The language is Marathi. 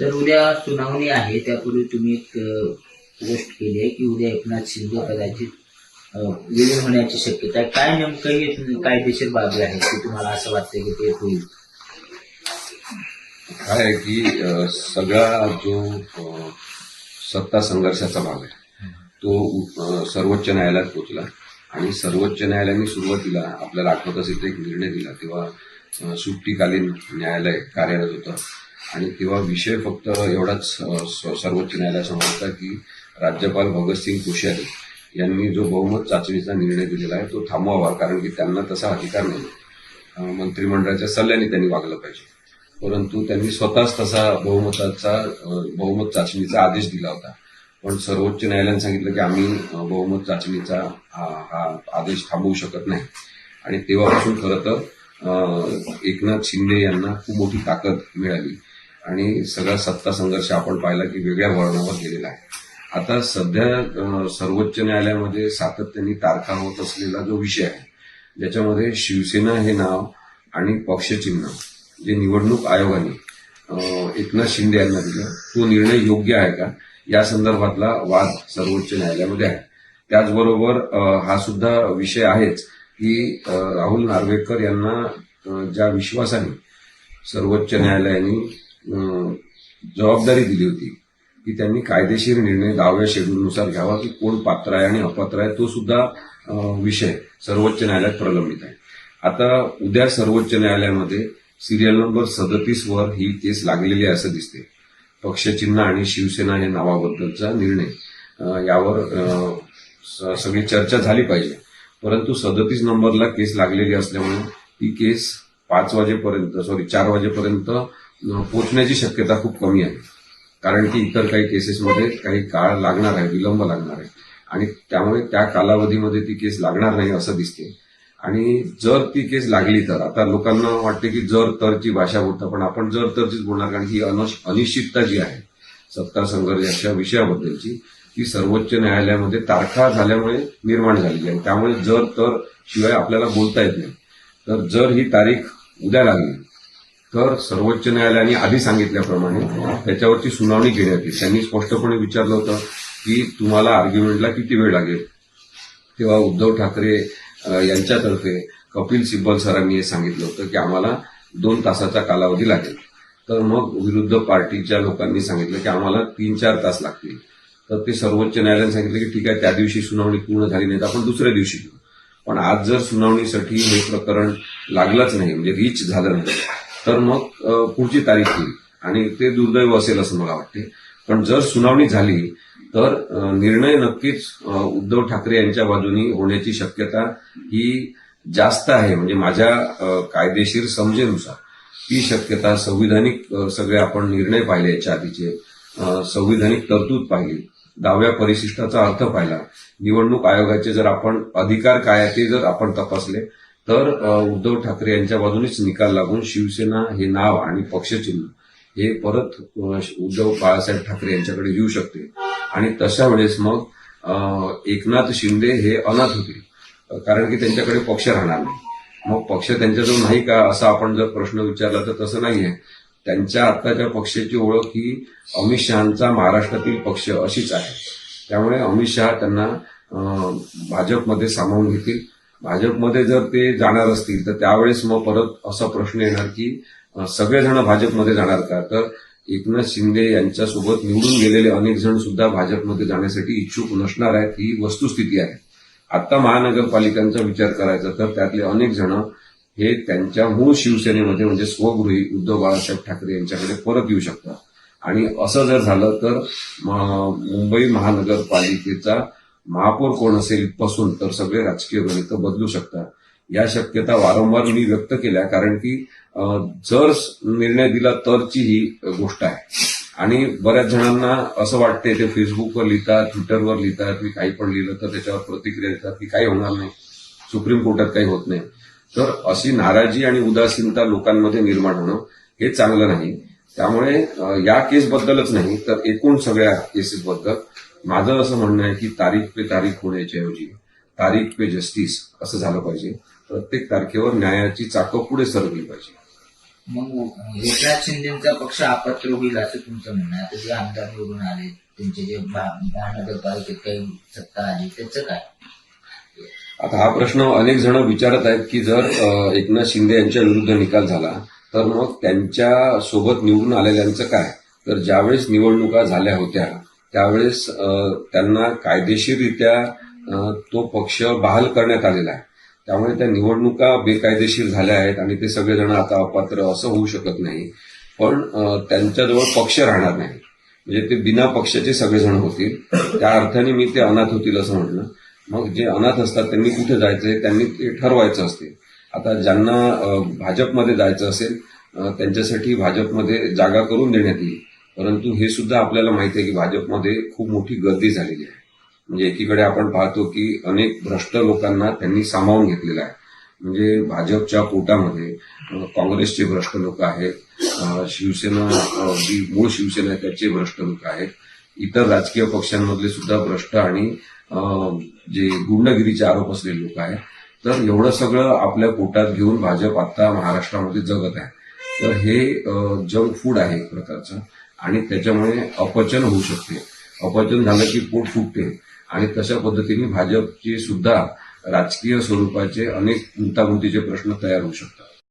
तर उद्या सुनावणी आहे, त्यापूर्वी तुम्ही एक पोस्ट केली आहे की उद्या एकनाथ शिंदे कदाचित विलीन होण्याची शक्यता आहे. काय नेमकं ही कायदेशीर बाबी आहे की तुम्हाला असं वाटतं की ते होईल? काय आहे की सगळा जो सत्ता संघर्षाचा भाग आहे तो सर्वोच्च न्यायालयात पोहोचला आणि सर्वोच्च न्यायालयाने सुरुवातीला आपल्याला आठवत असेल तर एक निर्णय दिला, तेव्हा सुट्टीकालीन न्यायालय कार्यरत होतं आणि तेव्हा विषय फक्त एवढाच सर्वोच्च न्यायालयासमोर होता की राज्यपाल भगतसिंग कोश्यारी यांनी जो बहुमत चाचणीचा निर्णय दिलेला आहे तो थांबवावा, कारण की त्यांना तसा अधिकार नाही. मंत्रिमंडळाच्या सल्ल्याने त्यांनी वागलं पाहिजे, परंतु त्यांनी स्वतःच तसा बहुमत चाचणीचा आदेश दिला होता. पण सर्वोच्च न्यायालयाने सांगितलं की आम्ही बहुमत चाचणीचा हा आदेश थांबवू शकत नाही आणि तेव्हापासून खरं तर एकनाथ शिंदे यांना खूप मोठी ताकद मिळाली आणि सगळा सत्ता संघर्ष आपण पाहिला की वेगळ्या वळणावर गेलेला आहे. आता सध्या सर्वोच्च न्यायालयामध्ये सातत्याने तारखा होत असलेला जो विषय आहे, ज्याच्यामध्ये शिवसेना हे नाव आणि पक्षचिन्ह जे निवडणूक आयोगाने एकनाथ शिंदे यांना दिलं, तो निर्णय योग्य आहे का या संदर्भातला वाद सर्वोच्च न्यायालयामध्ये आहे. त्याचबरोबर हा सुद्धा विषय आहेच की राहुल नार्वेकर यांना ज्या विश्वासाने सर्वोच्च न्यायालयाने जबाबदारी दिली होती की त्यांनी कायदेशीर निर्णय 10व्या शेड्यूलनुसार घ्यावा की कोण पात्र आहे आणि अपात्र आहे, तो सुद्धा विषय सर्वोच्च न्यायालयात प्रलंबित आहे. आता उद्या सर्वोच्च न्यायालयामध्ये सिरियल नंबर 37 वर ही केस लागलेली आहे असं दिसते. पक्षचिन्ह आणि शिवसेना या नावाबद्दलचा निर्णय यावर सगळी चर्चा झाली पाहिजे, परंतु 37 नंबरला केस लागलेली असल्यामुळे ती केस 4 वाजेपर्यंत पोहोचण्याची शक्यता खूप कमी आहे, कारण की इतर काही केसेसमध्ये काही काळ लागणार आहे, विलंब लागणार आहे आणि त्यामुळे त्या कालावधीमध्ये ती केस लागणार नाही असं दिसते. आणि जर ती केस लागली तर आता लोकांना वाटते की जर तरची भाषा बोलता, पण आपण जर तरचीच बोलणार, कारण ही अनिश्चितता जी आहे सत्ता संघर्षाच्या विषयाबद्दलची ती सर्वोच्च न्यायालयामध्ये तारखा झाल्यामुळे निर्माण झालेली आहे. त्यामुळे जर तर शिवाय आपल्याला बोलता येत नाही. तर जर ही तारीख उद्या लागली तर सर्वोच्च न्यायालयाने आधी सांगितल्याप्रमाणे त्याच्यावरची सुनावणी घेण्यात येईल. त्यांनी स्पष्टपणे विचारलं होतं की तुम्हाला आर्ग्युमेंटला किती वेळ लागेल, तेव्हा उद्धव ठाकरे यांच्यातर्फे कपिल सिब्बल सरांनी हे सांगितलं होतं की आम्हाला 2 तासाचा कालावधी लागेल. तर मग विरुद्ध पार्टीच्या लोकांनी सांगितलं की आम्हाला 3-4 तास लागतील. तर ते सर्वोच्च न्यायालयाने सांगितलं की ठीक आहे, त्या दिवशी सुनावणी पूर्ण झाली नाही तर आपण दुसऱ्या दिवशी घेऊ. पण आज जर सुनावणीसाठी हे प्रकरण लागलंच नाही, म्हणजे रीच झालं नाही, तर मग पुढची तारीख येईल आणि ते दुर्दैव असेल असं मला वाटते. पण जर सुनावणी झाली तर निर्णय नक्कीच उद्धव ठाकरे यांच्या बाजूनी होण्याची शक्यता ही जास्त आहे. म्हणजे माझ्या कायदेशीर समजेनुसार ती शक्यता, संविधानिक सगळे आपण निर्णय पाहिले याच्या आधीचे, संविधानिक तरतूद पाहिली, 10व्या परिशिष्टाचा अर्थ पाहिला, निवडणूक आयोगाचे जर आपण अधिकार काय आहे ते जर आपण तपासले तर उद्धव ठाकरे यांच्या बाजूनेच निकाल लागून शिवसेना हे नाव आणि पक्षचिन्ह हे परत उद्धव बाळासाहेब ठाकरे यांच्याकडे येऊ शकते आणि तशा वेळेस मग एकनाथ शिंदे हे अनाथ होतील, कारण की त्यांच्याकडे पक्ष राहणार नाही. मग पक्ष त्यांच्याजवळ नाही का असा आपण जर प्रश्न विचारला तर तसं नाहीये. त्यांच्या आत्ताच्या पक्षाची ओळख ही अमित शहांचा महाराष्ट्रातील पक्ष अशीच आहे. त्यामुळे अमित शहा त्यांना भाजपमध्ये सामावून घेतील. भाजपमध्ये जर ते जाणार असतील तर त्यावेळेस मग परत असा प्रश्न येणार की सगळेजण भाजपमध्ये जाणार का, तर एकनाथ शिंदे यांच्यासोबत निवडून गेलेले अनेक जण सुद्धा भाजपमध्ये जाण्यासाठी इच्छुक नसणार आहेत, ही वस्तुस्थिती आहे. आता महानगरपालिकांचा विचार करायचा तर त्यातले अनेक जण हे त्यांच्या मूळ शिवसेनेमध्ये म्हणजे स्वगृही उद्धव बाळासाहेब ठाकरे यांच्याकडे परत येऊ शकतात आणि असं जर झालं तर मुंबई महानगरपालिकेचा महापौर कोण असेल इथपासून तर सगळे राजकीय गणित बदलू शकतात. या शक्यता वारंवार मी व्यक्त केल्या, कारण की जर निर्णय दिला तरची ही गोष्ट आहे आणि बऱ्याच जणांना असं वाटते, ते फेसबुकवर लिहितात, ट्विटरवर लिहितात, मी काही पण लिहिलं तर त्याच्यावर प्रतिक्रिया देतात की काही होणार नाही, सुप्रीम कोर्टात काही होत नाही. तर अशी नाराजी आणि उदासीनता लोकांमध्ये निर्माण होणं हे चांगलं नाही. त्यामुळे या केसबद्दलच नाही तर एकूण सगळ्या केसेसबद्दल माझं असं म्हणणं आहे की तारीख पे तारीख होण्याच्या ऐवजी तारीख पे जस्टिस असं झालं पाहिजे. प्रत्येक तारखेवर न्यायाची चाकं पुढे सरकली पाहिजे. मग एकनाथ शिंदेचा पक्ष अपात्र होईल असं तुमचं म्हणणं आहे. आता जे आमदार निवडून आले, त्यांचे जे महानगरपालिकेत काही सत्ता आली, त्याचं काय? आता हा प्रश्न अनेक जण विचारत आहेत की जर एकनाथ शिंदे यांच्या विरुद्ध निकाल झाला तर मग त्यांच्या सोबत निवडून आलेल्यांचं काय? तर ज्यावेळेस निवडणुका झाल्या होत्या त्यावेळेस त्यांना कायदेशीररित्या तो पक्ष बहाल करण्यात आलेला आहे. त्यामुळे त्या निवडणुका बेकायदेशीर झाल्या आहेत आणि ते सगळेजण आता अपात्र असं होऊ शकत नाही. पण त्यांच्याजवळ पक्ष राहणार नाही, म्हणजे ते बिना पक्षाचे सगळेजण होतील. त्या अर्थाने मी ते अनाथ होतील असं म्हटलं. मग जे अनाथ असतात त्यांनी कुठे जायचंय त्यांनी ते ठरवायचं असते. आता ज्यांना भाजपमध्ये जायचं असेल त्यांच्यासाठी भाजपमध्ये जागा करून देण्यात येईल. परंतु हे सुद्धा आपल्याला माहिती आहे की भाजपमध्ये खूप मोठी गर्दी झालेली आहे. म्हणजे एकीकडे आपण पाहतो की अनेक भ्रष्ट लोकांना त्यांनी सामावून घेतलेलं आहे. म्हणजे भाजपच्या पोटामध्ये काँग्रेसचे भ्रष्ट लोक आहेत, शिवसेना जी मूळ शिवसेना आहे त्याचे भ्रष्ट लोक आहेत, इतर राजकीय पक्षांमधले सुद्धा भ्रष्ट आणि जे गुंडगिरीचे आरोप असलेले लोक आहेत. तर एवढं सगळं आपल्या पोटात घेऊन भाजप आता महाराष्ट्रामध्ये जगत आहे. तर हे जंक फूड आहे एक प्रकारचं आणि त्याच्यामुळे अपचन होऊ शकते. अपचन झालं की पोट फुटते आणि तशा पद्धतीने भाजपचे सुद्धा राजकीय स्वरूपाचे अनेक गुंतागुंतीचे प्रश्न तयार होऊ शकतात.